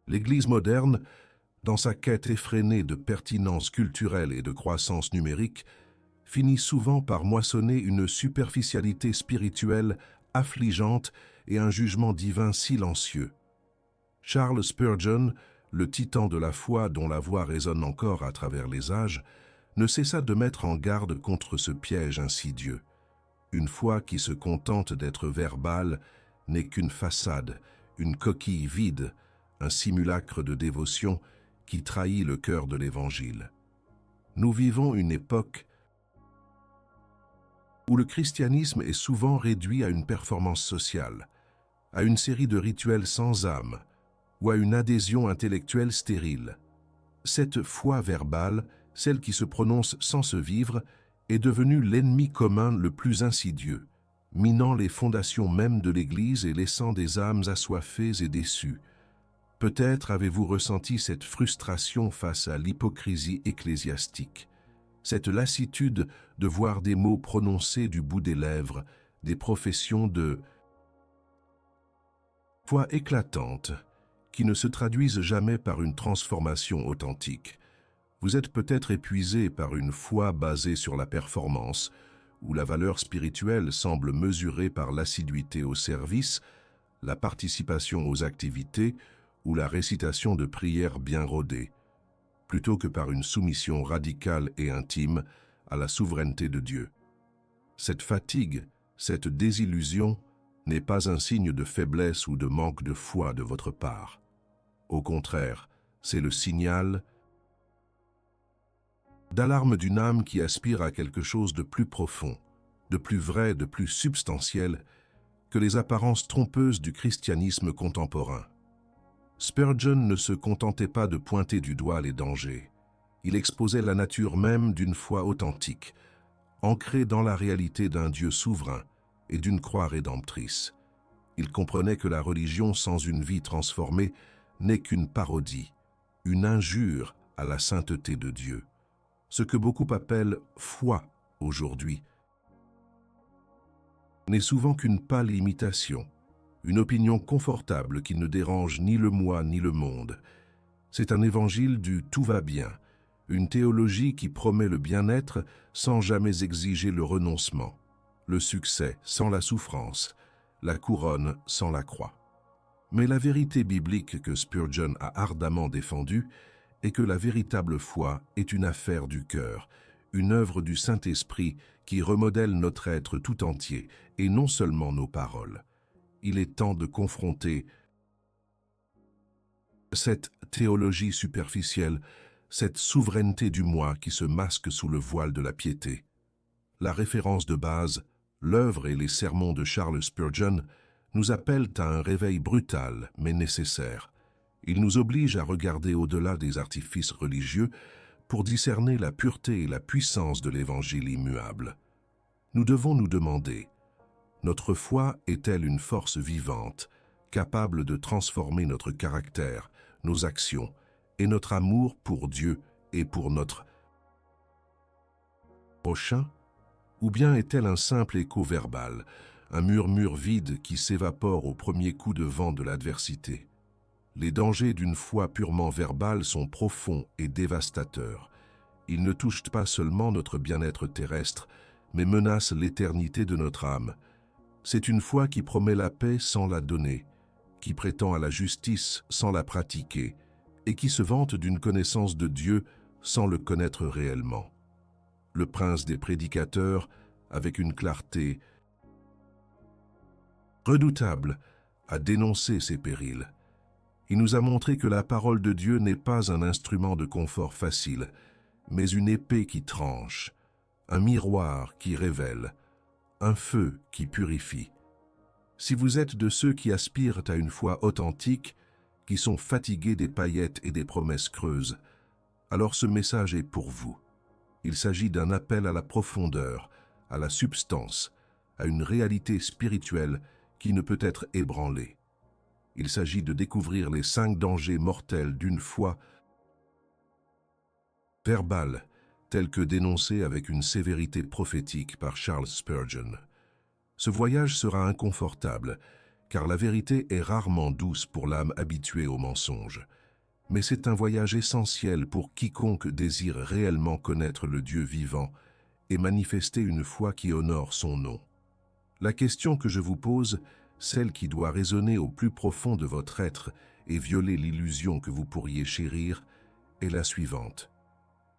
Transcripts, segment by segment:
L'Église moderne, dans sa quête effrénée de pertinence culturelle et de croissance numérique, finit souvent par moissonner une superficialité spirituelle affligeante et un jugement divin silencieux. Charles Spurgeon, le titan de la foi dont la voix résonne encore à travers les âges, ne cessa de mettre en garde contre ce piège insidieux. Une foi qui se contente d'être verbale n'est qu'une façade, une coquille vide, un simulacre de dévotion qui trahit le cœur de l'Évangile. Nous vivons une époque où le christianisme est souvent réduit à une performance sociale, à une série de rituels sans âme ou à une adhésion intellectuelle stérile. Cette foi verbale, celle qui se prononce sans se vivre, est devenue l'ennemi commun le plus insidieux, minant les fondations mêmes de l'Église et laissant des âmes assoiffées et déçues. Peut-être avez-vous ressenti cette frustration face à l'hypocrisie ecclésiastique, cette lassitude de voir des mots prononcés du bout des lèvres, des professions de foi éclatantes, qui ne se traduisent jamais par une transformation authentique. Vous êtes peut-être épuisé par une foi basée sur la performance, où la valeur spirituelle semble mesurée par l'assiduité au service, la participation aux activités ou la récitation de prières bien rodées, plutôt que par une soumission radicale et intime à la souveraineté de Dieu. Cette fatigue, cette désillusion, n'est pas un signe de faiblesse ou de manque de foi de votre part. Au contraire, c'est le signal d'alarme d'une âme qui aspire à quelque chose de plus profond, de plus vrai, de plus substantiel que les apparences trompeuses du christianisme contemporain. Spurgeon ne se contentait pas de pointer du doigt les dangers. Il exposait la nature même d'une foi authentique, ancrée dans la réalité d'un Dieu souverain et d'une croix rédemptrice. Il comprenait que la religion sans une vie transformée n'est qu'une parodie, une injure à la sainteté de Dieu. Ce que beaucoup appellent foi aujourd'hui n'est souvent qu'une pâle imitation, une opinion confortable qui ne dérange ni le moi ni le monde. C'est un évangile du « tout va bien », une théologie qui promet le bien-être sans jamais exiger le renoncement, le succès sans la souffrance, la couronne sans la croix. Mais la vérité biblique que Spurgeon a ardemment défendue est que la véritable foi est une affaire du cœur, une œuvre du Saint-Esprit qui remodèle notre être tout entier et non seulement nos paroles. Il est temps de confronter cette théologie superficielle, cette souveraineté du moi qui se masque sous le voile de la piété. La référence de base, l'œuvre et les sermons de Charles Spurgeon nous appellent à un réveil brutal mais nécessaire. Ils nous obligent à regarder au-delà des artifices religieux pour discerner la pureté et la puissance de l'Évangile immuable. Nous devons nous demander, notre foi est-elle une force vivante, capable de transformer notre caractère, nos actions et notre amour pour Dieu et pour notre prochain? Ou bien est-elle un simple écho verbal, un murmure vide qui s'évapore au premier coup de vent de l'adversité? Les dangers d'une foi purement verbale sont profonds et dévastateurs. Ils ne touchent pas seulement notre bien-être terrestre, mais menacent l'éternité de notre âme. C'est une foi qui promet la paix sans la donner, qui prétend à la justice sans la pratiquer, et qui se vante d'une connaissance de Dieu sans le connaître réellement. Le prince des prédicateurs, avec une clarté redoutable, a dénoncé ces périls. Il nous a montré que la parole de Dieu n'est pas un instrument de confort facile, mais une épée qui tranche, un miroir qui révèle, un feu qui purifie. Si vous êtes de ceux qui aspirent à une foi authentique, qui sont fatigués des paillettes et des promesses creuses, alors ce message est pour vous. Il s'agit d'un appel à la profondeur, à la substance, à une réalité spirituelle qui ne peut être ébranlée. Il s'agit de découvrir les 5 dangers mortels d'une foi verbale, telle que dénoncée avec une sévérité prophétique par Charles Spurgeon. Ce voyage sera inconfortable, car la vérité est rarement douce pour l'âme habituée au mensonge. mais c'est un voyage essentiel pour quiconque désire réellement connaître le Dieu vivant et manifester une foi qui honore son nom. La question que je vous pose, celle qui doit résonner au plus profond de votre être et violer l'illusion que vous pourriez chérir, est la suivante.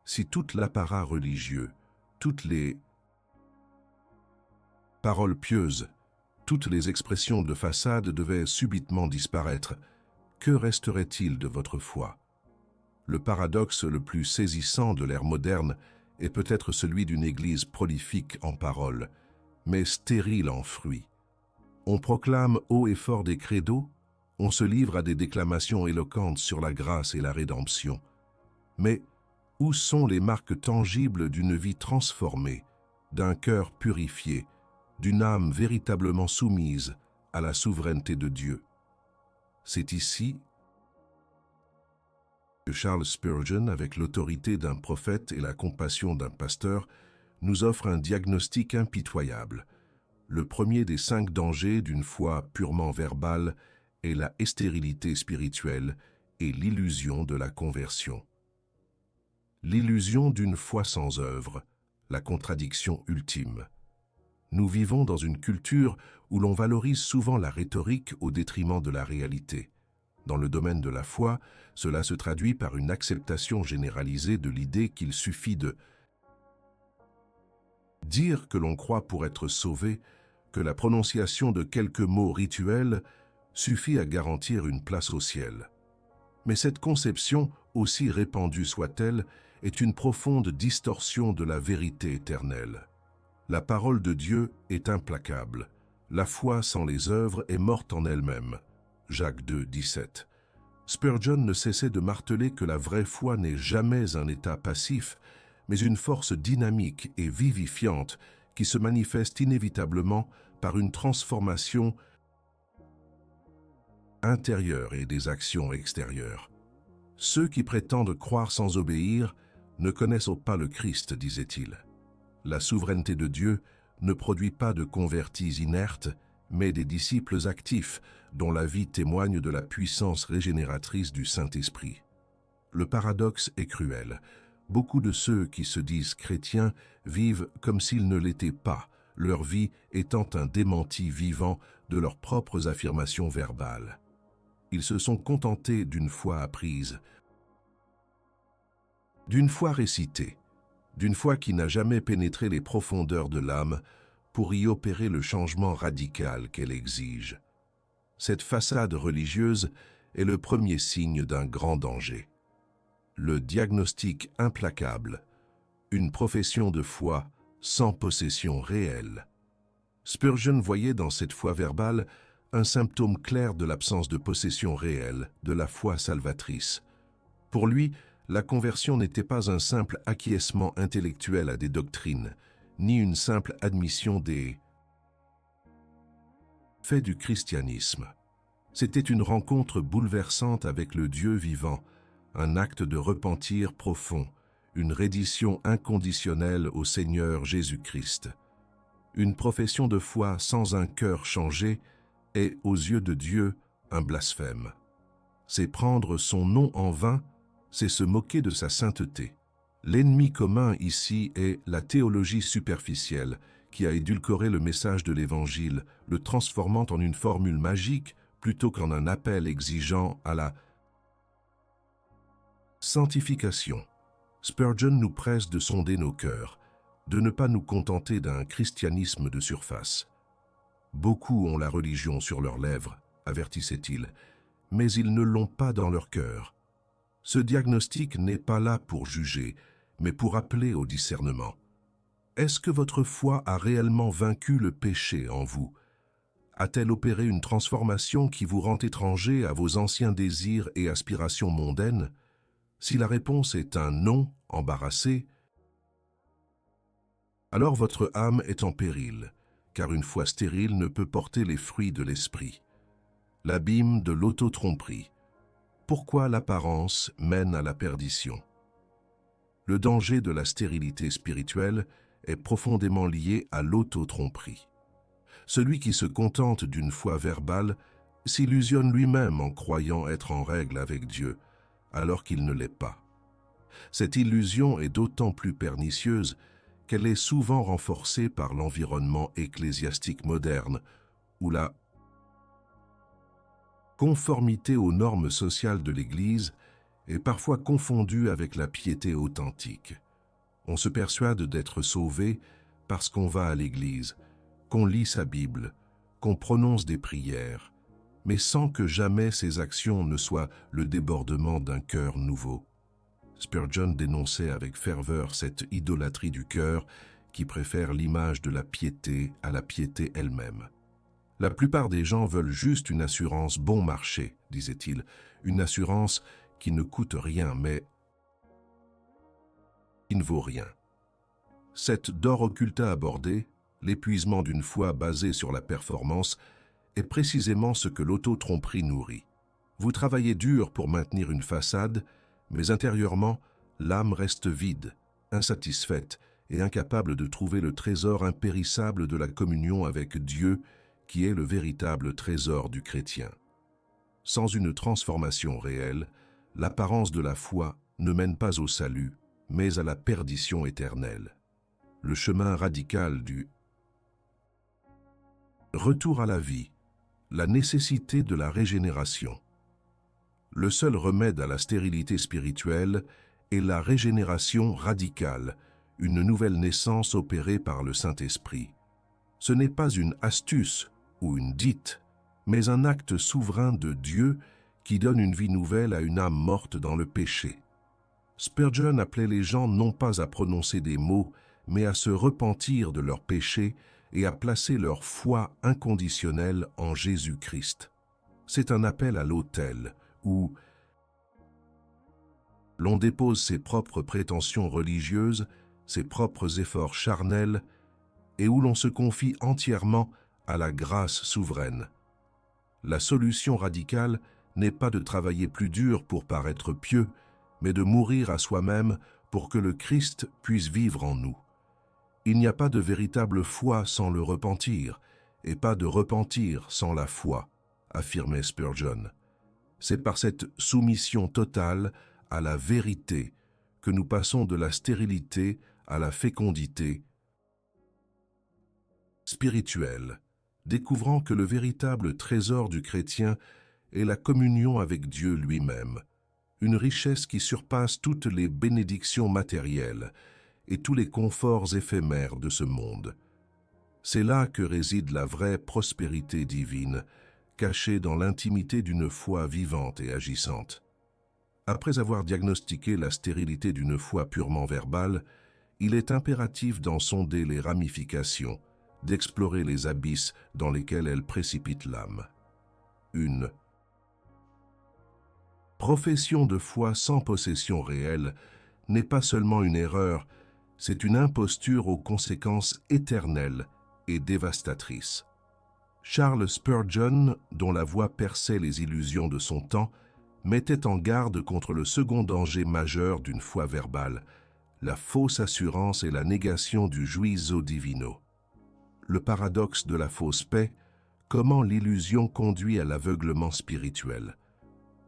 Si tout l'apparat religieux, toutes les paroles pieuses, toutes les expressions de façade devaient subitement disparaître, que resterait-il de votre foi? Le paradoxe le plus saisissant de l'ère moderne est peut-être celui d'une Église prolifique en paroles, mais stérile en fruits. On proclame haut et fort des credos, on se livre à des déclamations éloquentes sur la grâce et la rédemption. Mais où sont les marques tangibles d'une vie transformée, d'un cœur purifié, d'une âme véritablement soumise à la souveraineté de Dieu? C'est ici que Charles Spurgeon, avec l'autorité d'un prophète et la compassion d'un pasteur, nous offre un diagnostic impitoyable. Le premier des 5 dangers d'une foi purement verbale est la stérilité spirituelle et l'illusion de la conversion. L'illusion d'une foi sans œuvre, la contradiction ultime. Nous vivons dans une culture où l'on valorise souvent la rhétorique au détriment de la réalité. Dans le domaine de la foi, cela se traduit par une acceptation généralisée de l'idée qu'il suffit de dire que l'on croit pour être sauvé, que la prononciation de quelques mots rituels suffit à garantir une place au ciel. Mais cette conception, aussi répandue soit-elle, est une profonde distorsion de la vérité éternelle. La parole de Dieu est implacable. La foi sans les œuvres est morte en elle-même. Jacques 2, 17. Spurgeon ne cessait de marteler que la vraie foi n'est jamais un état passif, mais une force dynamique et vivifiante qui se manifeste inévitablement par une transformation intérieure et des actions extérieures. Ceux qui prétendent croire sans obéir ne connaissent pas le Christ, disait-il. La souveraineté de Dieu ne produit pas de convertis inertes, mais des disciples actifs dont la vie témoigne de la puissance régénératrice du Saint-Esprit. Le paradoxe est cruel. Beaucoup de ceux qui se disent chrétiens vivent comme s'ils ne l'étaient pas, leur vie étant un démenti vivant de leurs propres affirmations verbales. Ils se sont contentés d'une foi apprise, d'une foi récitée, d'une foi qui n'a jamais pénétré les profondeurs de l'âme pour y opérer le changement radical qu'elle exige. Cette façade religieuse est le premier signe d'un grand danger. Le diagnostic implacable, une profession de foi sans possession réelle. Spurgeon voyait dans cette foi verbale un symptôme clair de l'absence de possession réelle de la foi salvatrice. Pour lui, la conversion n'était pas un simple acquiescement intellectuel à des doctrines, ni une simple admission des faits du christianisme. C'était une rencontre bouleversante avec le Dieu vivant, un acte de repentir profond, une reddition inconditionnelle au Seigneur Jésus-Christ. Une profession de foi sans un cœur changé est, aux yeux de Dieu, un blasphème. C'est prendre son nom en vain, c'est se moquer de sa sainteté. L'ennemi commun ici est la théologie superficielle, qui a édulcoré le message de l'Évangile, le transformant en une formule magique plutôt qu'en un appel exigeant à la sanctification. Spurgeon nous presse de sonder nos cœurs, de ne pas nous contenter d'un christianisme de surface. Beaucoup ont la religion sur leurs lèvres, avertissait-il, mais ils ne l'ont pas dans leur cœur. Ce diagnostic n'est pas là pour juger, mais pour appeler au discernement. Est-ce que votre foi a réellement vaincu le péché en vous? A-t-elle opéré une transformation qui vous rend étranger à vos anciens désirs et aspirations mondaines? Si la réponse est un non embarrassé, alors votre âme est en péril, car une foi stérile ne peut porter les fruits de l'esprit. L'abîme de l'auto-tromperie. Pourquoi l'apparence mène à la perdition? Le danger de la stérilité spirituelle est profondément lié à l'auto-tromperie. Celui qui se contente d'une foi verbale s'illusionne lui-même en croyant être en règle avec Dieu, alors qu'il ne l'est pas. Cette illusion est d'autant plus pernicieuse qu'elle est souvent renforcée par l'environnement ecclésiastique moderne, où la conformité aux normes sociales de l'Église est parfois confondue avec la piété authentique. On se persuade d'être sauvé parce qu'on va à l'Église, qu'on lit sa Bible, qu'on prononce des prières, mais sans que jamais ces actions ne soient le débordement d'un cœur nouveau. Spurgeon dénonçait avec ferveur cette idolâtrie du cœur qui préfère l'image de la piété à la piété elle-même. La plupart des gens veulent juste une assurance bon marché, disait-il, une assurance qui ne coûte rien, mais qui ne vaut rien. Cette dor occulta abordée, l'épuisement d'une foi basée sur la performance, est précisément ce que l'auto-tromperie nourrit. Vous travaillez dur pour maintenir une façade, mais intérieurement, l'âme reste vide, insatisfaite et incapable de trouver le trésor impérissable de la communion avec Dieu, qui est le véritable trésor du chrétien. Sans une transformation réelle, l'apparence de la foi ne mène pas au salut, mais à la perdition éternelle. Le chemin radical du retour à la vie, la nécessité de la régénération. Le seul remède à la stérilité spirituelle est la régénération radicale, une nouvelle naissance opérée par le Saint-Esprit. Ce n'est pas une astuce ou une dite, mais un acte souverain de Dieu qui donne une vie nouvelle à une âme morte dans le péché. Spurgeon appelait les gens non pas à prononcer des mots, mais à se repentir de leurs péchés et à placer leur foi inconditionnelle en Jésus-Christ. C'est un appel à l'autel, où l'on dépose ses propres prétentions religieuses, ses propres efforts charnels, et où l'on se confie entièrement à la grâce souveraine. La solution radicale n'est pas de travailler plus dur pour paraître pieux, mais de mourir à soi-même pour que le Christ puisse vivre en nous. Il n'y a pas de véritable foi sans le repentir, et pas de repentir sans la foi, affirmait Spurgeon. C'est par cette soumission totale à la vérité que nous passons de la stérilité à la fécondité spirituelle, découvrant que le véritable trésor du chrétien est la communion avec Dieu lui-même, une richesse qui surpasse toutes les bénédictions matérielles et tous les conforts éphémères de ce monde. C'est là que réside la vraie prospérité divine, cachée dans l'intimité d'une foi vivante et agissante. Après avoir diagnostiqué la stérilité d'une foi purement verbale, il est impératif d'en sonder les ramifications, d'explorer les abysses dans lesquels elle précipite l'âme. Une profession de foi sans possession réelle n'est pas seulement une erreur, c'est une imposture aux conséquences éternelles et dévastatrices. Charles Spurgeon, dont la voix perçait les illusions de son temps, mettait en garde contre le second danger majeur d'une foi verbale, la fausse assurance et la négation du juizo divino. Le paradoxe de la fausse paix, comment l'illusion conduit à l'aveuglement spirituel.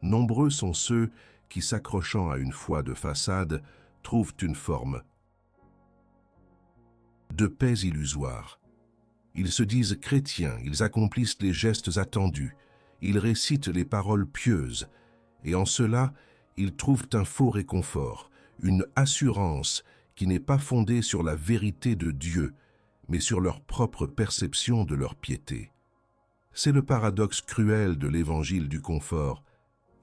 Nombreux sont ceux qui, s'accrochant à une foi de façade, trouvent une forme de paix illusoire. Ils se disent chrétiens, ils accomplissent les gestes attendus, ils récitent les paroles pieuses, et en cela, ils trouvent un faux réconfort, une assurance qui n'est pas fondée sur la vérité de Dieu, mais sur leur propre perception de leur piété. C'est le paradoxe cruel de l'évangile du confort.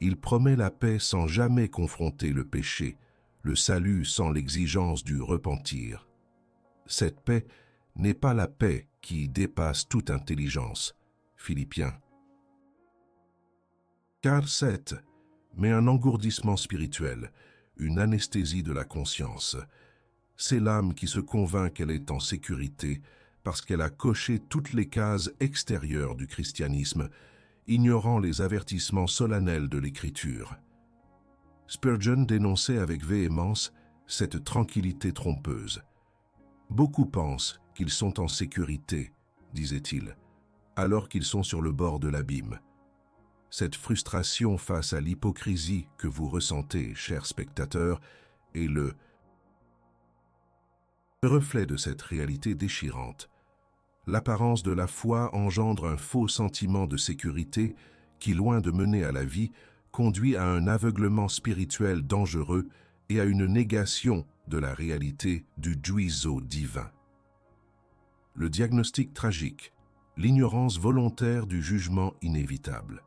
Il promet la paix sans jamais confronter le péché, le salut sans l'exigence du repentir. Cette paix n'est pas la paix qui dépasse toute intelligence. Philippiens 4:7, mais un engourdissement spirituel, une anesthésie de la conscience. C'est l'âme qui se convainc qu'elle est en sécurité parce qu'elle a coché toutes les cases extérieures du christianisme, ignorant les avertissements solennels de l'Écriture. Spurgeon dénonçait avec véhémence cette tranquillité trompeuse. Beaucoup pensent qu'ils sont en sécurité, disait-il, alors qu'ils sont sur le bord de l'abîme. Cette frustration face à l'hypocrisie que vous ressentez, chers spectateurs, est le reflet de cette réalité déchirante. L'apparence de la foi engendre un faux sentiment de sécurité qui, loin de mener à la vie, conduit à un aveuglement spirituel dangereux et à une négation de la réalité du juízo divin. Le diagnostic tragique, l'ignorance volontaire du jugement inévitable.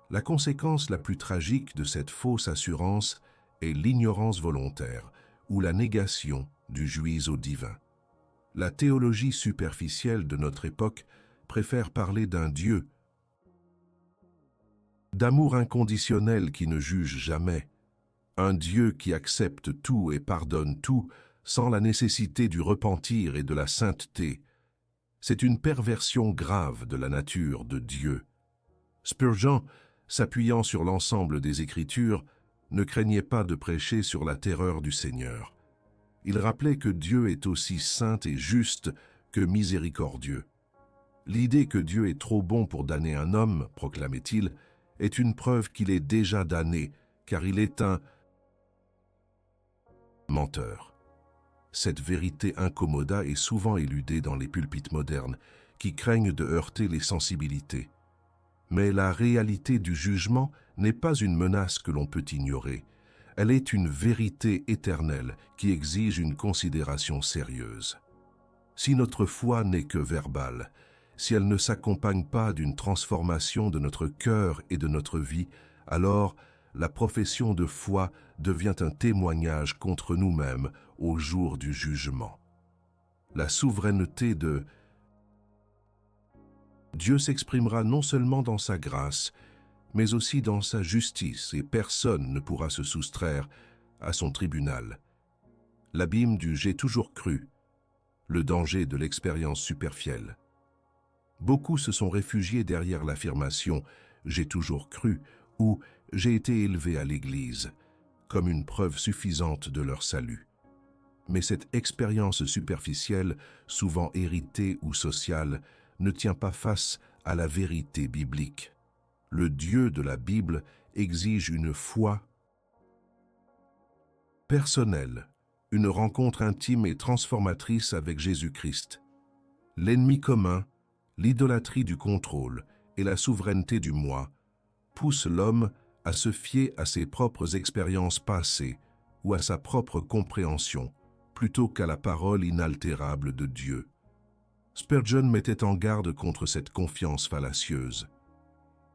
La conséquence la plus tragique de cette fausse assurance est l'ignorance volontaire ou la négation du juízo divin. La théologie superficielle de notre époque préfère parler d'un Dieu d'amour inconditionnel qui ne juge jamais, un Dieu qui accepte tout et pardonne tout sans la nécessité du repentir et de la sainteté. C'est une perversion grave de la nature de Dieu. Spurgeon, s'appuyant sur l'ensemble des Écritures, ne craignait pas de prêcher sur la terreur du Seigneur. Il rappelait que Dieu est aussi saint et juste que miséricordieux. L'idée que Dieu est trop bon pour damner un homme, proclamait-il, est une preuve qu'il est déjà damné, car il est un menteur. Cette vérité incommoda est souvent éludée dans les pulpites modernes, qui craignent de heurter les sensibilités. Mais la réalité du jugement n'est pas une menace que l'on peut ignorer. Elle est une vérité éternelle qui exige une considération sérieuse. Si notre foi n'est que verbale, si elle ne s'accompagne pas d'une transformation de notre cœur et de notre vie, alors la profession de foi devient un témoignage contre nous-mêmes au jour du jugement. La souveraineté de Dieu s'exprimera non seulement dans sa grâce, mais aussi dans sa justice, et personne ne pourra se soustraire à son tribunal. L'abîme du « j'ai toujours cru », le danger de l'expérience superficielle. Beaucoup se sont réfugiés derrière l'affirmation « j'ai toujours cru » ou « j'ai été élevé à l'Église » comme une preuve suffisante de leur salut. Mais cette expérience superficielle, souvent héritée ou sociale, ne tient pas face à la vérité biblique. Le Dieu de la Bible exige une foi personnelle, une rencontre intime et transformatrice avec Jésus-Christ. L'ennemi commun, l'idolâtrie du contrôle et la souveraineté du moi poussent l'homme à se fier à ses propres expériences passées ou à sa propre compréhension, plutôt qu'à la parole inaltérable de Dieu. Spurgeon mettait en garde contre cette confiance fallacieuse.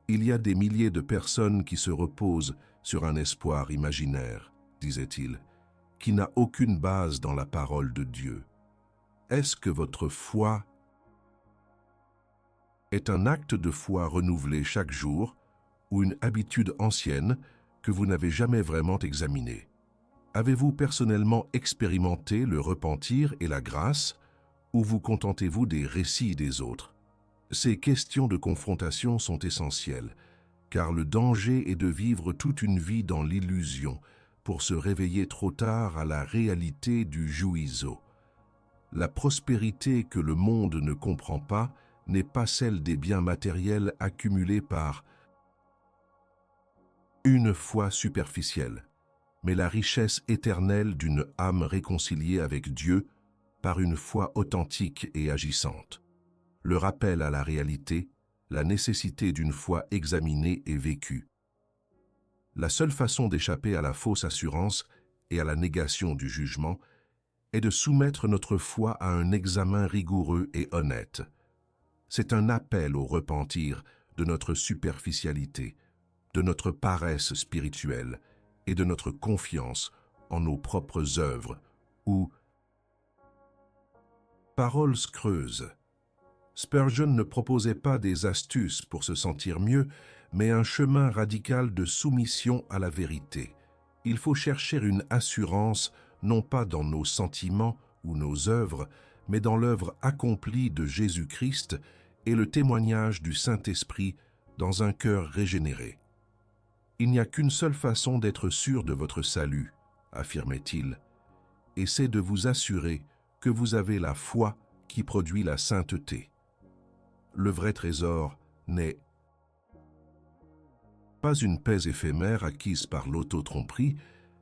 Il y a des milliers de personnes qui se reposent sur un espoir imaginaire, disait-il, qui n'a aucune base dans la parole de Dieu. Est-ce que votre foi est un acte de foi renouvelé chaque jour ou une habitude ancienne que vous n'avez jamais vraiment examinée? Avez-vous personnellement expérimenté le repentir et la grâce ou vous contentez-vous des récits des autres? Ces questions de confrontation sont essentielles, car le danger est de vivre toute une vie dans l'illusion pour se réveiller trop tard à la réalité du juízo. La prospérité que le monde ne comprend pas n'est pas celle des biens matériels accumulés par une foi superficielle, mais la richesse éternelle d'une âme réconciliée avec Dieu par une foi authentique et agissante. Le rappel à la réalité, la nécessité d'une foi examinée et vécue. La seule façon d'échapper à la fausse assurance et à la négation du jugement est de soumettre notre foi à un examen rigoureux et honnête. C'est un appel au repentir de notre superficialité, de notre paresse spirituelle et de notre confiance en nos propres œuvres ou paroles creuses. Spurgeon ne proposait pas des astuces pour se sentir mieux, mais un chemin radical de soumission à la vérité. Il faut chercher une assurance non pas dans nos sentiments ou nos œuvres, mais dans l'œuvre accomplie de Jésus-Christ et le témoignage du Saint-Esprit dans un cœur régénéré. Il n'y a qu'une seule façon d'être sûr de votre salut, affirmait-il, et c'est de vous assurer que vous avez la foi qui produit la sainteté. Le vrai trésor n'est pas une paix éphémère acquise par l'auto-tromperie,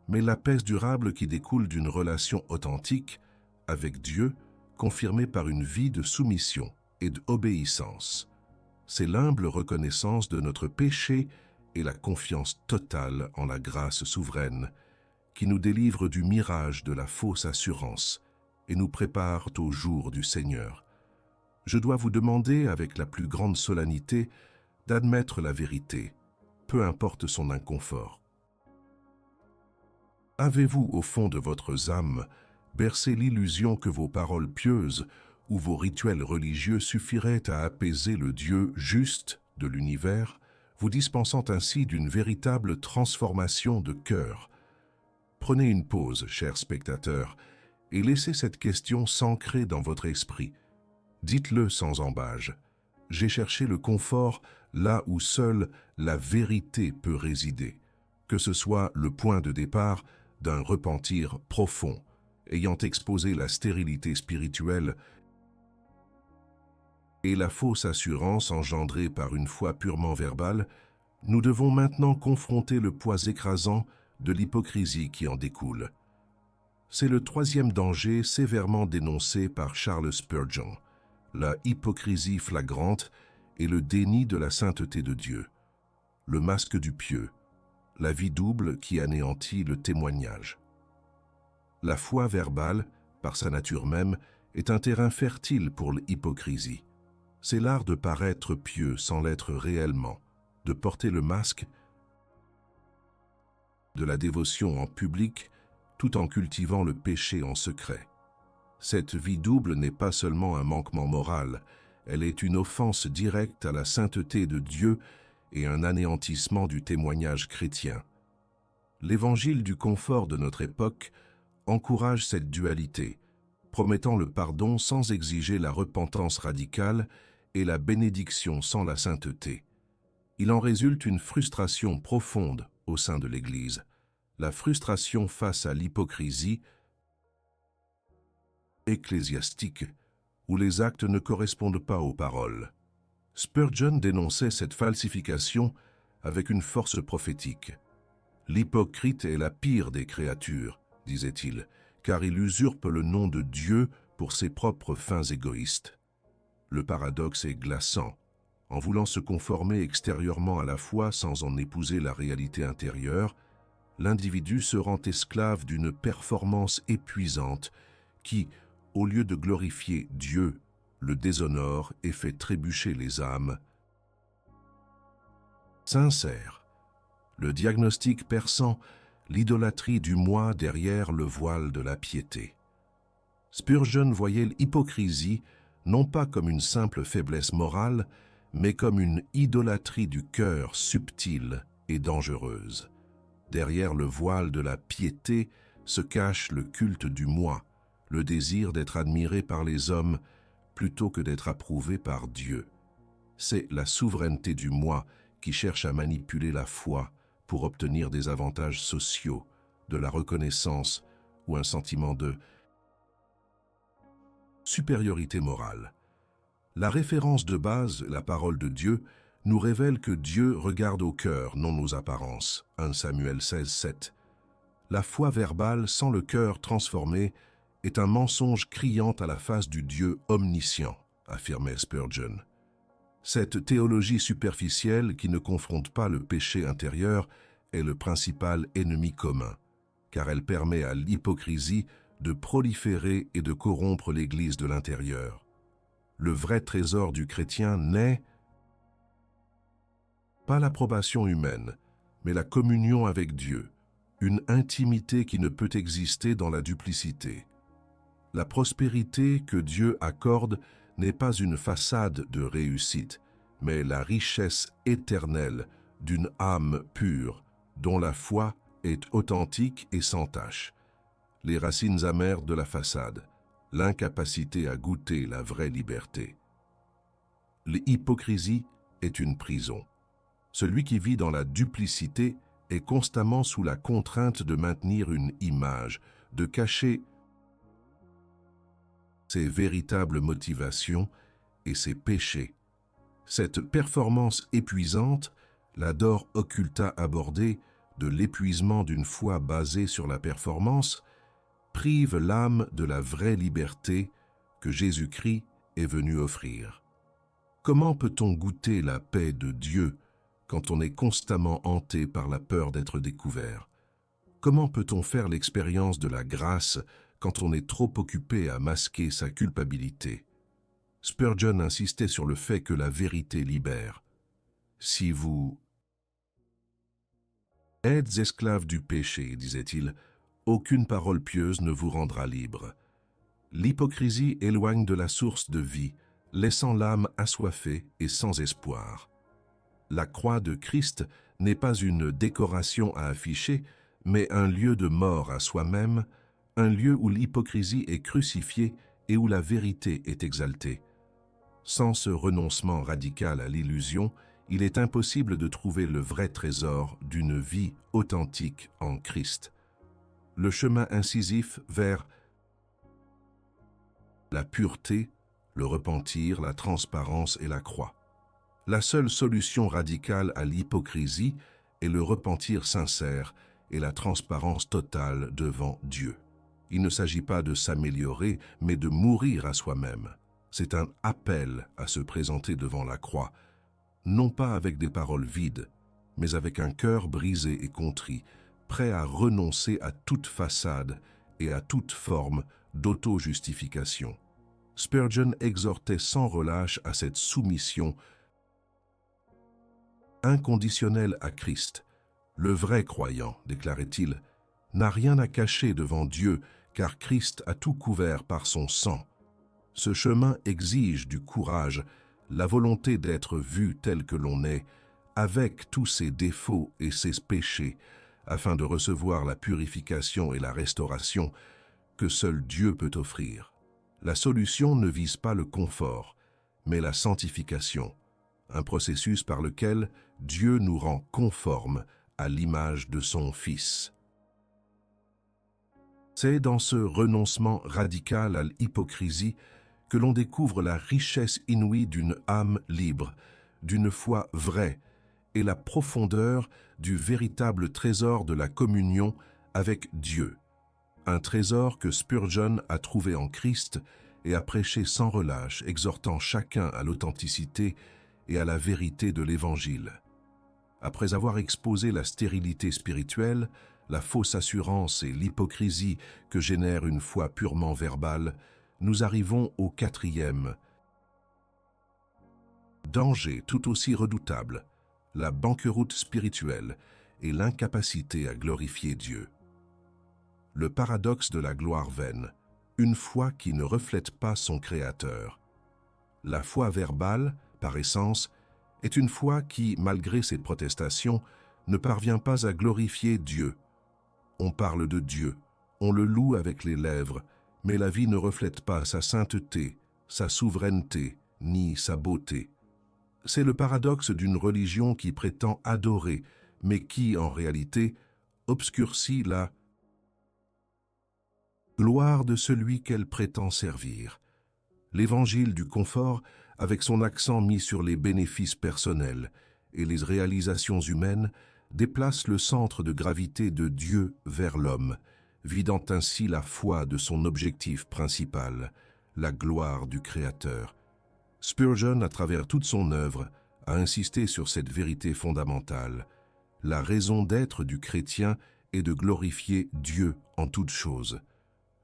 mais la paix durable qui découle d'une relation authentique avec Dieu, confirmée par une vie de soumission et d'obéissance. C'est l'humble reconnaissance de notre péché et la confiance totale en la grâce souveraine qui nous délivre du mirage de la fausse assurance et nous prépare au jour du Seigneur. Je dois vous demander avec la plus grande solennité d'admettre la vérité, peu importe son inconfort. Avez-vous au fond de votre âme bercé l'illusion que vos paroles pieuses ou vos rituels religieux suffiraient à apaiser le Dieu juste de l'univers, vous dispensant ainsi d'une véritable transformation de cœur? Prenez une pause, chers spectateurs, et laissez cette question s'ancrer dans votre esprit. Dites-le sans embâge. J'ai cherché le confort là où seule la vérité peut résider, que ce soit le point de départ d'un repentir profond, ayant exposé la stérilité spirituelle et la fausse assurance engendrée par une foi purement verbale. Nous devons maintenant confronter le poids écrasant de l'hypocrisie qui en découle. C'est le troisième danger sévèrement dénoncé par Charles Spurgeon, la hypocrisie flagrante et le déni de la sainteté de Dieu, le masque du pieux, la vie double qui anéantit le témoignage. La foi verbale, par sa nature même, est un terrain fertile pour l'hypocrisie. C'est l'art de paraître pieux sans l'être réellement, de porter le masque de la dévotion en public tout en cultivant le péché en secret. Cette vie double n'est pas seulement un manquement moral, elle est une offense directe à la sainteté de Dieu et un anéantissement du témoignage chrétien. L'évangile du confort de notre époque encourage cette dualité, promettant le pardon sans exiger la repentance radicale et la bénédiction sans la sainteté. Il en résulte une frustration profonde au sein de l'Église, la frustration face à l'hypocrisie ecclésiastique, où les actes ne correspondent pas aux paroles. Spurgeon dénonçait cette falsification avec une force prophétique. « L'hypocrite est la pire des créatures, disait-il, car il usurpe le nom de Dieu pour ses propres fins égoïstes. » Le paradoxe est glaçant. En voulant se conformer extérieurement à la foi sans en épouser la réalité intérieure, l'individu se rend esclave d'une performance épuisante qui, au lieu de glorifier Dieu, le déshonore et fait trébucher les âmes sincères. Le diagnostic perçant l'idolâtrie du moi derrière le voile de la piété. Spurgeon voyait l'hypocrisie non pas comme une simple faiblesse morale, mais comme une idolâtrie du cœur subtile et dangereuse. Derrière le voile de la piété se cache le culte du moi, le désir d'être admiré par les hommes plutôt que d'être approuvé par Dieu. C'est la souveraineté du moi qui cherche à manipuler la foi pour obtenir des avantages sociaux, de la reconnaissance ou un sentiment de supériorité morale. La référence de base, la parole de Dieu, nous révèle que Dieu regarde au cœur, non aux apparences. 1 Samuel 16, 7. La foi verbale sans le cœur transformé est un mensonge criant à la face du Dieu omniscient, affirmait Spurgeon. Cette théologie superficielle qui ne confronte pas le péché intérieur est le principal ennemi commun, car elle permet à l'hypocrisie de proliférer et de corrompre l'Église de l'intérieur. Le vrai trésor du chrétien n'est pas l'approbation humaine, mais la communion avec Dieu, une intimité qui ne peut exister dans la duplicité. La prospérité que Dieu accorde n'est pas une façade de réussite, mais la richesse éternelle d'une âme pure, dont la foi est authentique et sans tache. Les racines amères de la façade, l'incapacité à goûter la vraie liberté. L'hypocrisie est une prison. Celui qui vit dans la duplicité est constamment sous la contrainte de maintenir une image, de cacher ses véritables motivations et ses péchés. Cette performance épuisante La dor occulta abordée, de l'épuisement d'une foi basée sur la performance, prive l'âme de la vraie liberté que Jésus-Christ est venu offrir. Comment peut-on goûter la paix de Dieu quand on est constamment hanté par la peur d'être découvert? Comment peut-on faire l'expérience de la grâce quand on est trop occupé à masquer sa culpabilité? Spurgeon insistait sur le fait que la vérité libère. Si vous êtes esclave du péché, disait-il, aucune parole pieuse ne vous rendra libre. L'hypocrisie éloigne de la source de vie, laissant l'âme assoiffée et sans espoir. La croix de Christ n'est pas une décoration à afficher, mais un lieu de mort à soi-même, un lieu où l'hypocrisie est crucifiée et où la vérité est exaltée. Sans ce renoncement radical à l'illusion, il est impossible de trouver le vrai trésor d'une vie authentique en Christ. Le chemin incisif vers la pureté, le repentir, la transparence et la croix. La seule solution radicale à l'hypocrisie est le repentir sincère et la transparence totale devant Dieu. Il ne s'agit pas de s'améliorer, mais de mourir à soi-même. C'est un appel à se présenter devant la croix, non pas avec des paroles vides, mais avec un cœur brisé et contrit, prêt à renoncer à toute façade et à toute forme d'auto-justification. Spurgeon exhortait sans relâche à cette soumission inconditionnelle à Christ. Le vrai croyant, déclarait-il, n'a rien à cacher devant Dieu, car Christ a tout couvert par son sang. Ce chemin exige du courage, la volonté d'être vu tel que l'on est, avec tous ses défauts et ses péchés, afin de recevoir la purification et la restauration que seul Dieu peut offrir. La solution ne vise pas le confort, mais la sanctification, un processus par lequel Dieu nous rend conformes à l'image de son Fils. C'est dans ce renoncement radical à l'hypocrisie que l'on découvre la richesse inouïe d'une âme libre, d'une foi vraie et la profondeur du véritable trésor de la communion avec Dieu. Un trésor que Spurgeon a trouvé en Christ et a prêché sans relâche, exhortant chacun à l'authenticité et à la vérité de l'Évangile. Après avoir exposé la stérilité spirituelle, la fausse assurance et l'hypocrisie que génère une foi purement verbale, nous arrivons au quatrième danger tout aussi redoutable, la banqueroute spirituelle et l'incapacité à glorifier Dieu. Le paradoxe de la gloire vaine, une foi qui ne reflète pas son Créateur. La foi verbale, par essence, est une foi qui, malgré ses protestations, ne parvient pas à glorifier Dieu. On parle de Dieu, on le loue avec les lèvres, mais la vie ne reflète pas sa sainteté, sa souveraineté, ni sa beauté. C'est le paradoxe d'une religion qui prétend adorer, mais qui, en réalité, obscurcit la gloire de celui qu'elle prétend servir. L'évangile du confort, avec son accent mis sur les bénéfices personnels et les réalisations humaines, déplace le centre de gravité de Dieu vers l'homme, vidant ainsi la foi de son objectif principal, la gloire du Créateur. Spurgeon, à travers toute son œuvre, a insisté sur cette vérité fondamentale. La raison d'être du chrétien est de glorifier Dieu en toutes choses.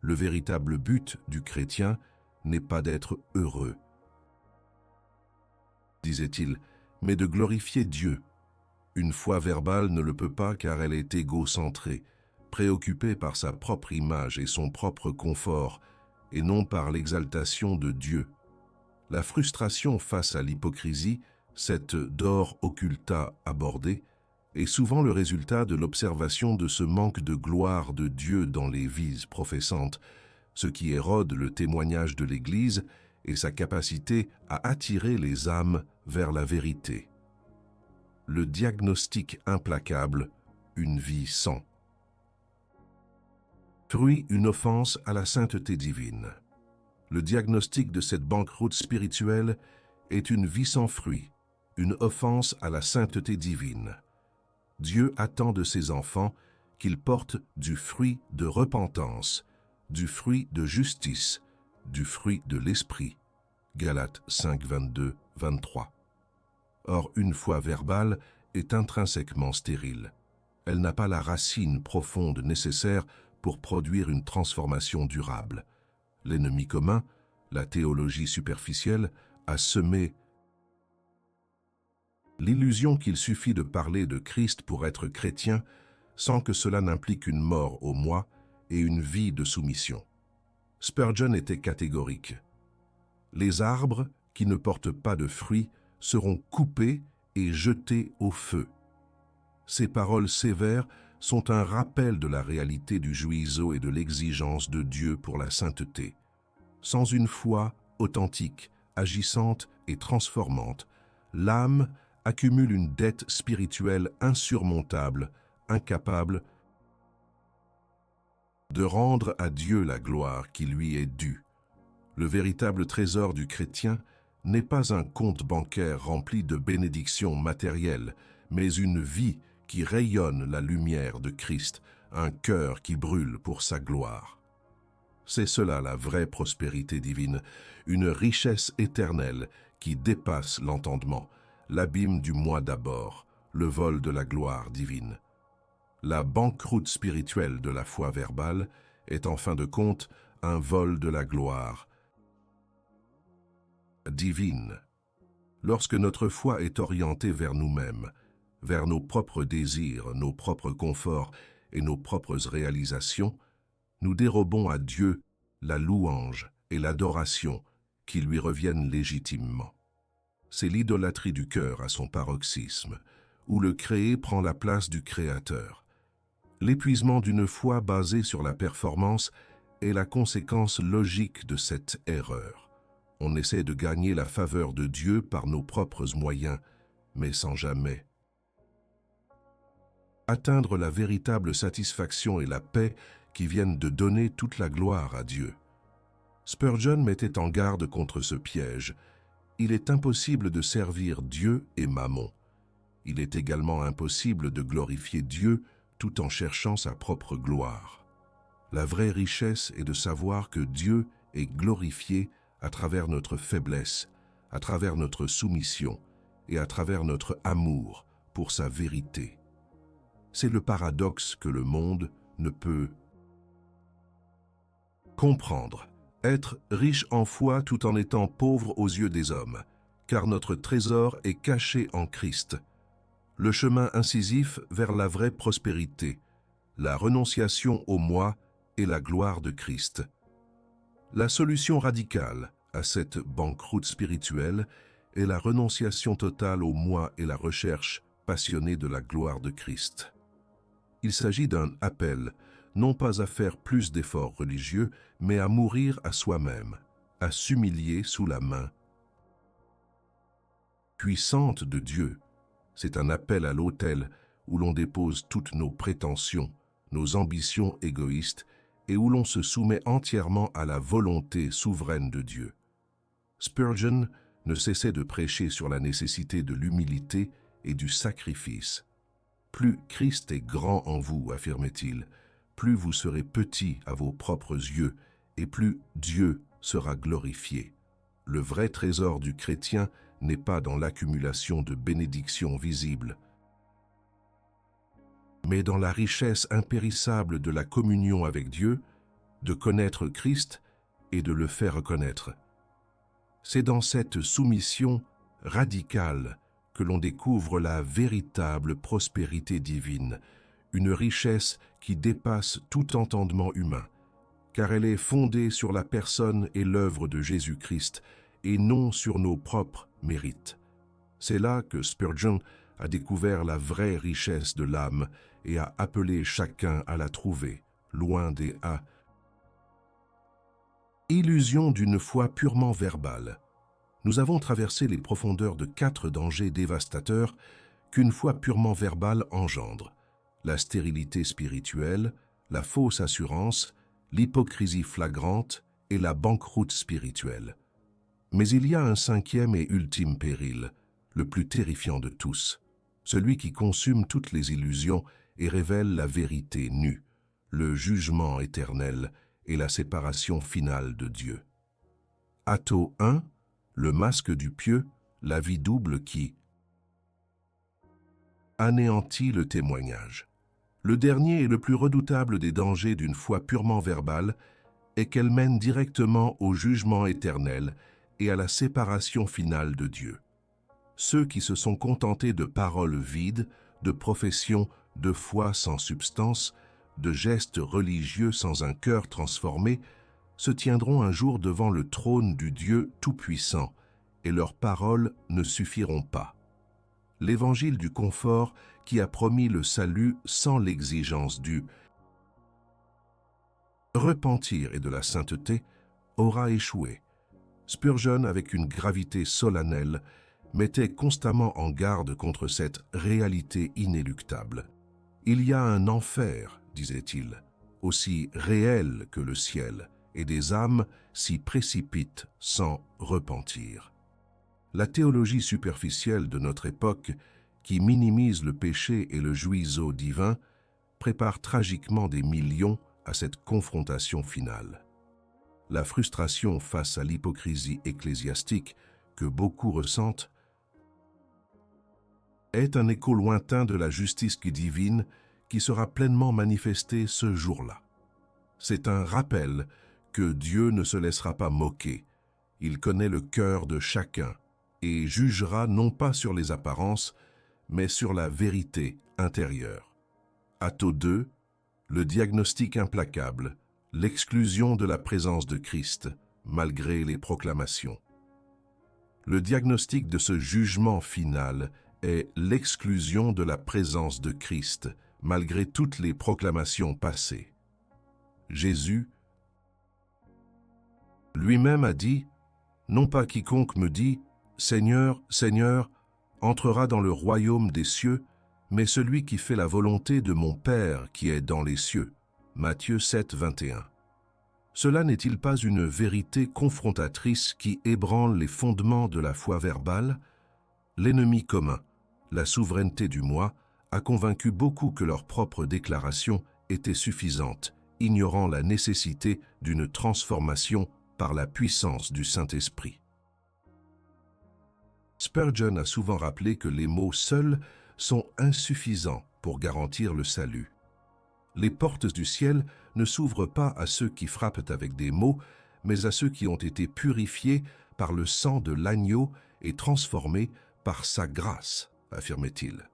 Le véritable but du chrétien n'est pas d'être heureux, disait-il, mais de glorifier Dieu. Une foi verbale ne le peut pas car elle est égocentrée, préoccupée par sa propre image et son propre confort, et non par l'exaltation de Dieu. La frustration face à l'hypocrisie, cette dor occulta abordée, est souvent le résultat de l'observation de ce manque de gloire de Dieu dans les vies professantes, ce qui érode le témoignage de l'Église et sa capacité à attirer les âmes vers la vérité. Le diagnostic implacable, une vie sans fruit, une offense à la sainteté divine. Le diagnostic de cette banqueroute spirituelle est une vie sans fruit, une offense à la sainteté divine. Dieu attend de ses enfants qu'ils portent du fruit de repentance, du fruit de justice, du fruit de l'esprit. Galates 5, 22, 23. Or, une foi verbale est intrinsèquement stérile. Elle n'a pas la racine profonde nécessaire pour produire une transformation durable. L'ennemi commun, la théologie superficielle, a semé l'illusion qu'il suffit de parler de Christ pour être chrétien sans que cela n'implique une mort au moi et une vie de soumission. Spurgeon était catégorique. Les arbres qui ne portent pas de fruits seront coupés et jetés au feu. Ces paroles sévères sont un rappel de la réalité du juizo et de l'exigence de Dieu pour la sainteté. Sans une foi authentique, agissante et transformante, l'âme accumule une dette spirituelle insurmontable, incapable de rendre à Dieu la gloire qui lui est due. Le véritable trésor du chrétien n'est pas un compte bancaire rempli de bénédictions matérielles, mais une vie qui rayonne la lumière de Christ, un cœur qui brûle pour sa gloire. C'est cela la vraie prospérité divine, une richesse éternelle qui dépasse l'entendement, l'abîme du moi d'abord, le vol de la gloire divine. La banqueroute spirituelle de la foi verbale est en fin de compte un vol de la gloire divine. Lorsque notre foi est orientée vers nous-mêmes, vers nos propres désirs, nos propres conforts et nos propres réalisations, nous dérobons à Dieu la louange et l'adoration qui lui reviennent légitimement. C'est l'idolâtrie du cœur à son paroxysme, où le créé prend la place du créateur. L'épuisement d'une foi basée sur la performance est la conséquence logique de cette erreur. On essaie de gagner la faveur de Dieu par nos propres moyens, mais sans jamais atteindre la véritable satisfaction et la paix qui viennent de donner toute la gloire à Dieu. Spurgeon mettait en garde contre ce piège. Il est impossible de servir Dieu et Mammon. Il est également impossible de glorifier Dieu tout en cherchant sa propre gloire. La vraie richesse est de savoir que Dieu est glorifié à travers notre faiblesse, à travers notre soumission et à travers notre amour pour sa vérité. C'est le paradoxe que le monde ne peut comprendre. Être riche en foi tout en étant pauvre aux yeux des hommes, car notre trésor est caché en Christ. Le chemin incisif vers la vraie prospérité, la renonciation au moi et la gloire de Christ. La solution radicale à cette banqueroute spirituelle est la renonciation totale au moi et la recherche passionnée de la gloire de Christ. Il s'agit d'un appel, non pas à faire plus d'efforts religieux, mais à mourir à soi-même, à s'humilier sous la main puissante de Dieu. C'est un appel à l'autel où l'on dépose toutes nos prétentions, nos ambitions égoïstes et où l'on se soumet entièrement à la volonté souveraine de Dieu. Spurgeon ne cessait de prêcher sur la nécessité de l'humilité et du sacrifice. Plus Christ est grand en vous, affirmait-il, plus vous serez petit à vos propres yeux et plus Dieu sera glorifié. Le vrai trésor du chrétien n'est pas dans l'accumulation de bénédictions visibles, mais dans la richesse impérissable de la communion avec Dieu, de connaître Christ et de le faire connaître. C'est dans cette soumission radicale que l'on découvre la véritable prospérité divine, une richesse qui dépasse tout entendement humain, car elle est fondée sur la personne et l'œuvre de Jésus-Christ et non sur nos propres mérites. C'est là que Spurgeon a découvert la vraie richesse de l'âme et a appelé chacun à la trouver, loin des illusions d'une foi purement verbale. Nous avons traversé les profondeurs de 4 dangers dévastateurs qu'une foi purement verbale engendre: la stérilité spirituelle, la fausse assurance, l'hypocrisie flagrante et la banqueroute spirituelle. Mais il y a un 5e et ultime péril, le plus terrifiant de tous, celui qui consume toutes les illusions et révèle la vérité nue, le jugement éternel et la séparation finale de Dieu. Atto 1, le masque du pieux, la vie double qui anéantit le témoignage. Le dernier et le plus redoutable des dangers d'une foi purement verbale est qu'elle mène directement au jugement éternel et à la séparation finale de Dieu. Ceux qui se sont contentés de paroles vides, de professions de foi sans substance, de gestes religieux sans un cœur transformé, se tiendront un jour devant le trône du Dieu Tout-Puissant, et leurs paroles ne suffiront pas. L'évangile du confort qui a promis le salut sans l'exigence du repentir et de la sainteté aura échoué. Spurgeon, avec une gravité solennelle, mettait constamment en garde contre cette réalité inéluctable. Il y a un enfer, disait-il, aussi réel que le ciel, et des âmes s'y précipitent sans repentir. La théologie superficielle de notre époque, qui minimise le péché et le juiseau divin, prépare tragiquement des millions à cette confrontation finale. La frustration face à l'hypocrisie ecclésiastique que beaucoup ressentent est un écho lointain de la justice divine qui sera pleinement manifestée ce jour-là. C'est un rappel que Dieu ne se laissera pas moquer. Il connaît le cœur de chacun et jugera non pas sur les apparences, mais sur la vérité intérieure. Atto 2, le diagnostic implacable, l'exclusion de la présence de Christ, malgré les proclamations. Le diagnostic de ce jugement final est l'exclusion de la présence de Christ, malgré toutes les proclamations passées. Jésus lui-même a dit, « Non pas quiconque me dit, « Seigneur, Seigneur », entrera dans le royaume des cieux, mais celui qui fait la volonté de mon Père qui est dans les cieux. » Matthieu 7, 21. Cela n'est-il pas une vérité confrontatrice qui ébranle les fondements de la foi verbale? L'ennemi commun, la souveraineté du moi, a convaincu beaucoup que leurs propres déclarations étaient suffisantes, ignorant la nécessité d'une transformation par la puissance du Saint-Esprit. Spurgeon a souvent rappelé que les mots seuls sont insuffisants pour garantir le salut. Les portes du ciel ne s'ouvrent pas à ceux qui frappent avec des mots, mais à ceux qui ont été purifiés par le sang de l'agneau et transformés par sa grâce, affirmait-il.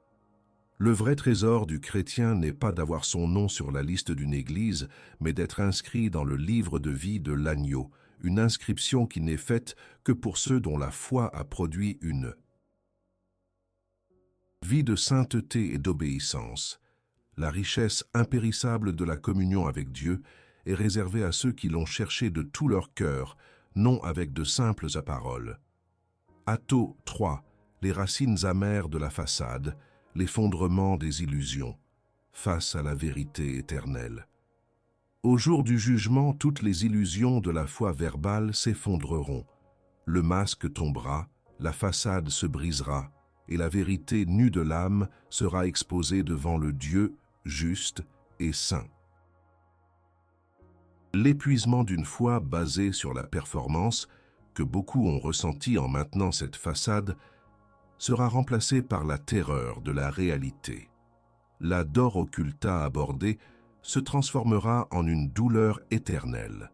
Le vrai trésor du chrétien n'est pas d'avoir son nom sur la liste d'une église, mais d'être inscrit dans le livre de vie de l'agneau, une inscription qui n'est faite que pour ceux dont la foi a produit une vie de sainteté et d'obéissance. La richesse impérissable de la communion avec Dieu est réservée à ceux qui l'ont cherché de tout leur cœur, non avec de simples paroles. Atto 3, les racines amères de la façade, l'effondrement des illusions, face à la vérité éternelle. Au jour du jugement, toutes les illusions de la foi verbale s'effondreront. Le masque tombera, la façade se brisera, et la vérité nue de l'âme sera exposée devant le Dieu juste et saint. L'épuisement d'une foi basée sur la performance, que beaucoup ont ressenti en maintenant cette façade, sera remplacé par la terreur de la réalité. La dor occulta abordée se transformera en une douleur éternelle.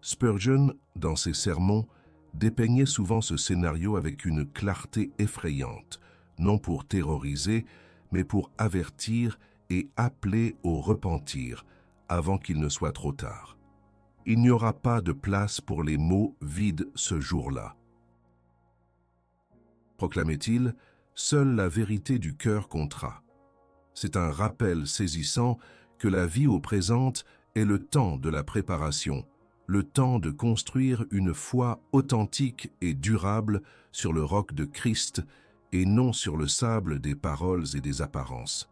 Spurgeon, dans ses sermons, dépeignait souvent ce scénario avec une clarté effrayante, non pour terroriser, mais pour avertir et appeler au repentir avant qu'il ne soit trop tard. Il n'y aura pas de place pour les mots vides ce jour-là. Proclamait-il, seule la vérité du cœur comptera. C'est un rappel saisissant que la vie au présent est le temps de la préparation, le temps de construire une foi authentique et durable sur le roc de Christ et non sur le sable des paroles et des apparences.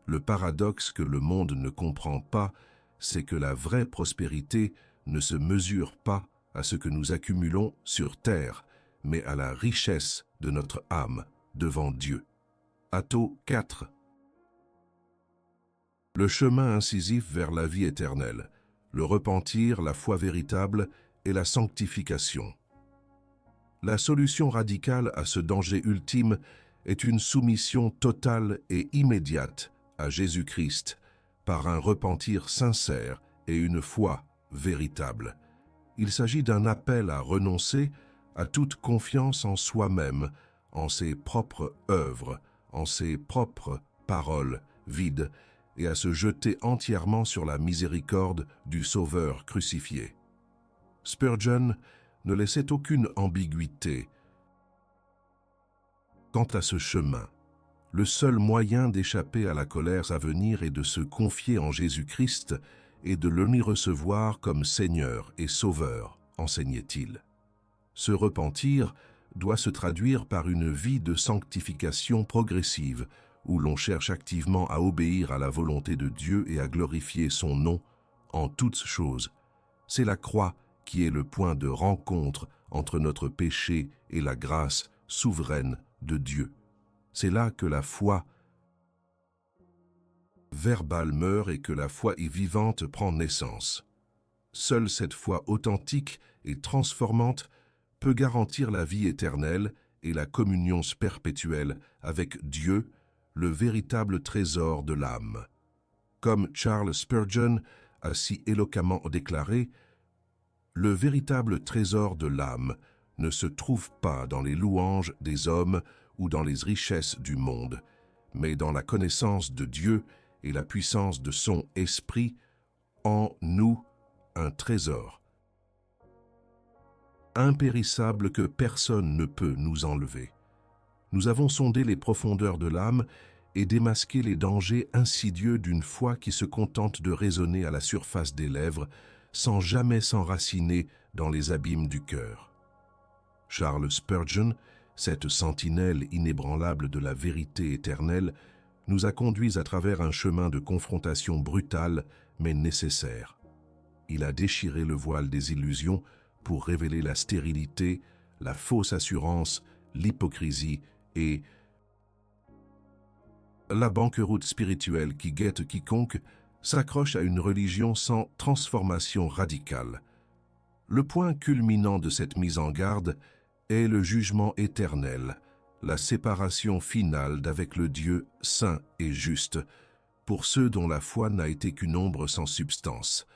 Le paradoxe que le monde ne comprend pas, c'est que la vraie prospérité ne se mesure pas à ce que nous accumulons sur terre, mais à la richesse de notre âme devant Dieu. Atto 4. Le chemin incisif vers la vie éternelle, le repentir, la foi véritable et la sanctification. La solution radicale à ce danger ultime est une soumission totale et immédiate à Jésus-Christ par un repentir sincère et une foi véritable. Il s'agit d'un appel à renoncer à toute confiance en soi-même, en ses propres œuvres, en ses propres paroles vides, et à se jeter entièrement sur la miséricorde du Sauveur crucifié. Spurgeon ne laissait aucune ambiguïté quant à ce chemin. Le seul moyen d'échapper à la colère à venir est de se confier en Jésus-Christ et de l'y recevoir comme Seigneur et Sauveur, enseignait-il. Ce repentir doit se traduire par une vie de sanctification progressive, où l'on cherche activement à obéir à la volonté de Dieu et à glorifier son nom en toutes choses. C'est la croix qui est le point de rencontre entre notre péché et la grâce souveraine de Dieu. C'est là que la foi verbale meurt et que la foi vivante prend naissance. Seule cette foi authentique et transformante peut garantir la vie éternelle et la communion perpétuelle avec Dieu, le véritable trésor de l'âme. Comme Charles Spurgeon a si éloquemment déclaré, « Le véritable trésor de l'âme ne se trouve pas dans les louanges des hommes ou dans les richesses du monde, mais dans la connaissance de Dieu et la puissance de son esprit, en nous un trésor impérissable que personne ne peut nous enlever. Nous avons sondé les profondeurs de l'âme et démasqué les dangers insidieux d'une foi qui se contente de résonner à la surface des lèvres sans jamais s'enraciner dans les abîmes du cœur. Charles Spurgeon, cette sentinelle inébranlable de la vérité éternelle, nous a conduits à travers un chemin de confrontation brutale mais nécessaire. Il a déchiré le voile des illusions pour révéler la stérilité, la fausse assurance, l'hypocrisie et la banqueroute spirituelle qui guette quiconque s'accroche à une religion sans transformation radicale. Le point culminant de cette mise en garde est le jugement éternel, la séparation finale d'avec le Dieu saint et juste, pour ceux dont la foi n'a été qu'une ombre sans substance.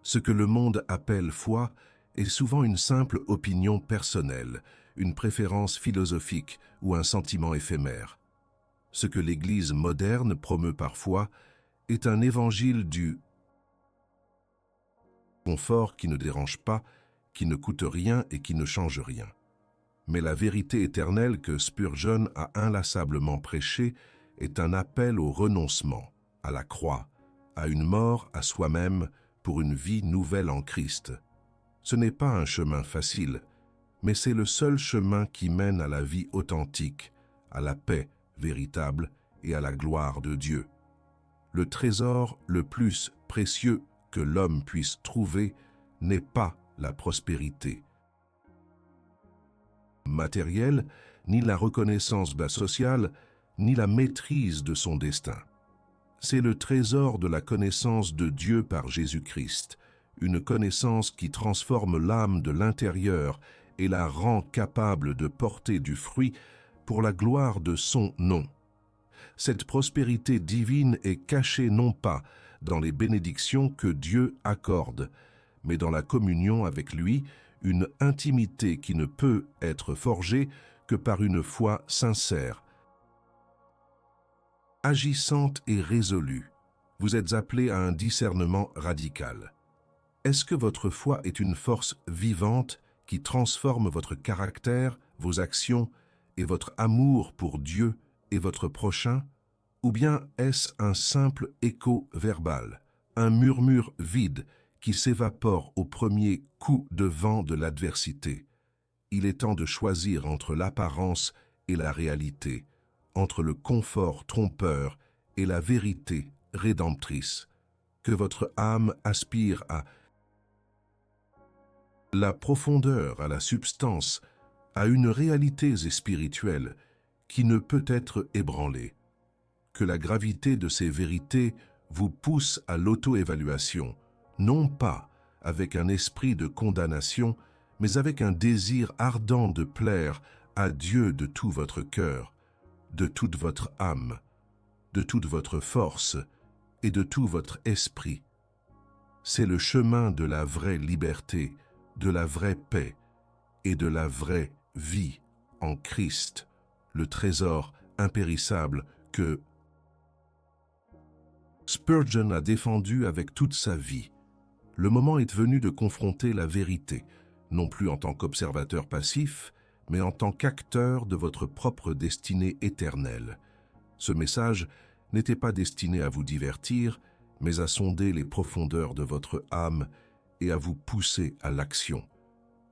Ce que le monde appelle foi est souvent une simple opinion personnelle, une préférence philosophique ou un sentiment éphémère. Ce que l'Église moderne promeut parfois est un évangile du confort qui ne dérange pas, qui ne coûte rien et qui ne change rien. Mais la vérité éternelle que Spurgeon a inlassablement prêchée est un appel au renoncement, à la croix, à une mort à soi-même pour une vie nouvelle en Christ. Ce n'est pas un chemin facile, mais c'est le seul chemin qui mène à la vie authentique, à la paix véritable et à la gloire de Dieu. Le trésor le plus précieux que l'homme puisse trouver n'est pas la prospérité matérielle, ni la reconnaissance sociale, ni la maîtrise de son destin. C'est le trésor de la connaissance de Dieu par Jésus-Christ, une connaissance qui transforme l'âme de l'intérieur et la rend capable de porter du fruit pour la gloire de son nom. Cette prospérité divine est cachée non pas dans les bénédictions que Dieu accorde, mais dans la communion avec lui, une intimité qui ne peut être forgée que par une foi sincère, agissante et résolue. Vous êtes appelé à un discernement radical. Est-ce que votre foi est une force vivante qui transforme votre caractère, vos actions et votre amour pour Dieu et votre prochain? Ou bien est-ce un simple écho verbal, un murmure vide qui s'évapore au premier coup de vent de l'adversité? Il est temps de choisir entre l'apparence et la réalité, entre le confort trompeur et la vérité rédemptrice. Que votre âme aspire à la profondeur, à la substance, à une réalité spirituelle qui ne peut être ébranlée. Que la gravité de ces vérités vous pousse à l'auto-évaluation, non pas avec un esprit de condamnation, mais avec un désir ardent de plaire à Dieu de tout votre cœur, de toute votre âme, de toute votre force et de tout votre esprit. C'est le chemin de la vraie liberté, de la vraie paix et de la vraie vie en Christ, le trésor impérissable que Spurgeon a défendu avec toute sa vie. Le moment est venu de confronter la vérité, non plus en tant qu'observateur passif, mais en tant qu'acteur de votre propre destinée éternelle. Ce message n'était pas destiné à vous divertir, mais à sonder les profondeurs de votre âme et à vous pousser à l'action.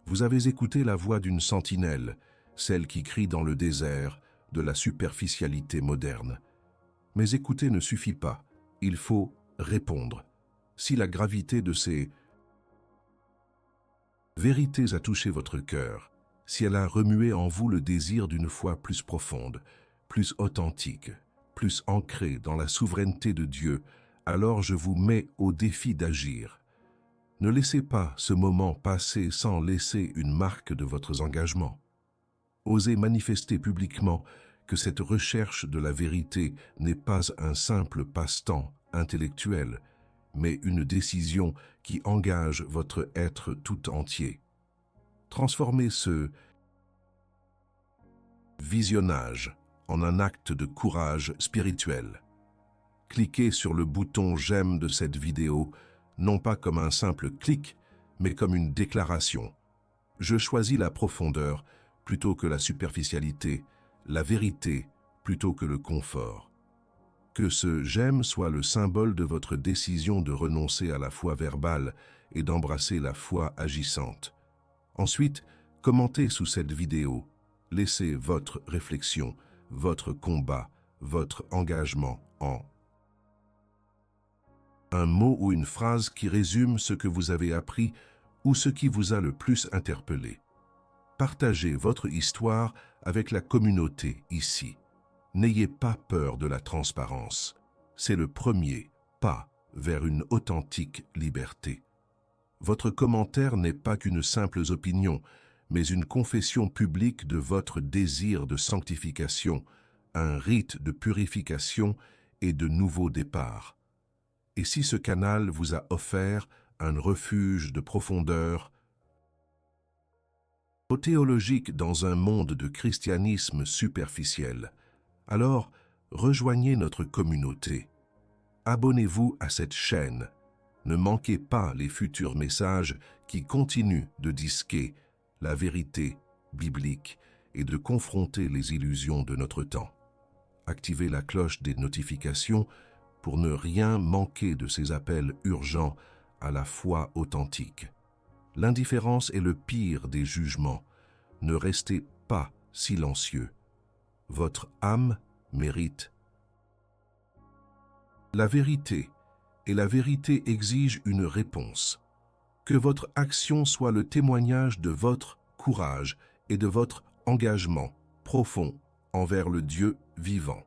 Vous avez écouté la voix d'une sentinelle, celle qui crie dans le désert de la superficialité moderne. Mais écouter ne suffit pas, il faut répondre. Si la gravité de ces vérités a touché votre cœur, si elle a remué en vous le désir d'une foi plus profonde, plus authentique, plus ancrée dans la souveraineté de Dieu, alors je vous mets au défi d'agir. Ne laissez pas ce moment passer sans laisser une marque de votre engagement. Osez manifester publiquement que cette recherche de la vérité n'est pas un simple passe-temps intellectuel, mais une décision qui engage votre être tout entier. Transformez ce visionnage en un acte de courage spirituel. Cliquez sur le bouton « J'aime » de cette vidéo, non pas comme un simple clic, mais comme une déclaration. Je choisis la profondeur plutôt que la superficialité, la vérité plutôt que le confort. Que ce « j'aime » soit le symbole de votre décision de renoncer à la foi verbale et d'embrasser la foi agissante. Ensuite, commentez sous cette vidéo. Laissez votre réflexion, votre combat, votre engagement en un mot ou une phrase qui résume ce que vous avez appris ou ce qui vous a le plus interpellé. Partagez votre histoire avec la communauté ici. N'ayez pas peur de la transparence. C'est le premier pas vers une authentique liberté. Votre commentaire n'est pas qu'une simple opinion, mais une confession publique de votre désir de sanctification, un rite de purification et de nouveau départ. Et si ce canal vous a offert un refuge de profondeur théologique dans un monde de christianisme superficiel, alors rejoignez notre communauté. Abonnez-vous à cette chaîne. Ne manquez pas les futurs messages qui continuent de disquer la vérité biblique et de confronter les illusions de notre temps. Activez la cloche des notifications pour ne rien manquer de ces appels urgents à la foi authentique. L'indifférence est le pire des jugements. Ne restez pas silencieux. Votre âme mérite la vérité, et la vérité exige une réponse. Que votre action soit le témoignage de votre courage et de votre engagement profond envers le Dieu vivant.